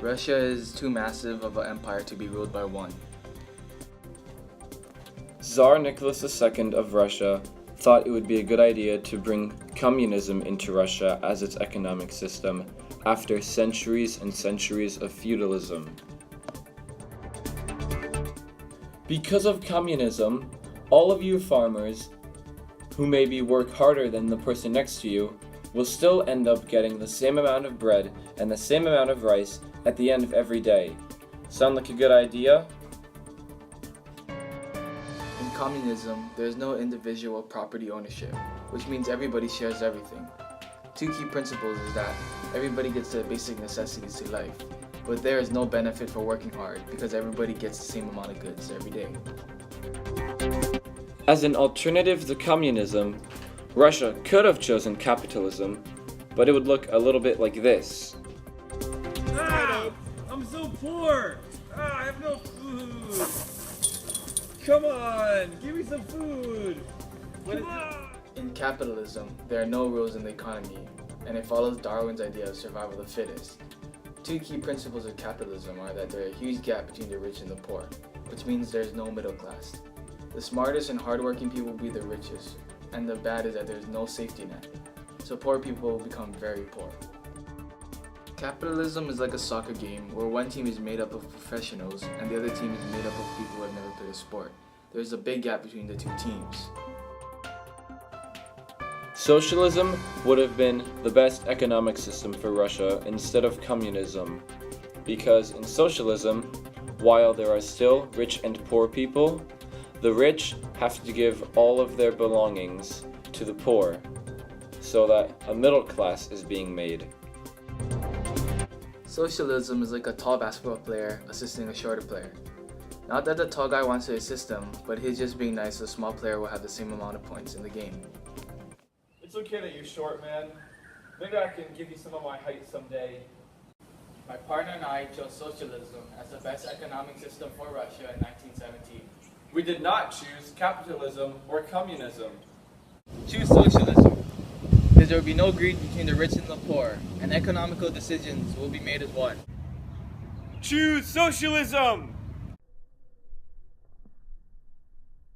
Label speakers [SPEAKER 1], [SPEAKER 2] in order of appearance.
[SPEAKER 1] Russia is too massive of an empire to be ruled by one.
[SPEAKER 2] Tsar Nicholas II of Russia thought it would be a good idea to bring communism into Russia as its economic system after centuries and centuries of feudalism. Because of communism, all of you farmers who maybe work harder than the person next to you will still end up getting the same amount of bread and the same amount of rice at the end of every day. Sound like a good idea?
[SPEAKER 1] In communism, there is no individual property ownership, which means everybody shares everything. Two key principles is that everybody gets the basic necessities to life, but there is no benefit for working hard because everybody gets the same amount of goods every day.
[SPEAKER 2] As an alternative to communism, Russia could have chosen capitalism, but it would look a little bit like this.
[SPEAKER 3] Ah, I'm so poor! I have no food! Come on, give me some food! Come on!
[SPEAKER 1] In capitalism, there are no rules in the economy, and it follows Darwin's idea of survival of the fittest. Two key principles of capitalism are that there is a huge gap between the rich and the poor, which means there is no middle class. The smartest and hardworking people will be the richest, and the bad is that there is no safety net, so poor people will become very poor. Capitalism is like a soccer game where one team is made up of professionals and the other team is made up of people who have never played a sport. There is a big gap between the two teams.
[SPEAKER 2] Socialism would have been the best economic system for Russia instead of communism, because in socialism, while there are still rich and poor people, the rich have to give all of their belongings to the poor, so that a middle class is being made.
[SPEAKER 1] Socialism is like a tall basketball player assisting a shorter player. Not that the tall guy wants to assist him, but he's just being nice so the small player will have the same amount of points in the game.
[SPEAKER 3] It's okay that you're short, man. Maybe I can give you some of my height someday.
[SPEAKER 1] My partner and I chose socialism as the best economic system for Russia in 1917.
[SPEAKER 2] We did not choose capitalism or communism.
[SPEAKER 1] Choose socialism, because there will be no greed between the rich and the poor, and economical decisions will be made as one.
[SPEAKER 3] Choose socialism!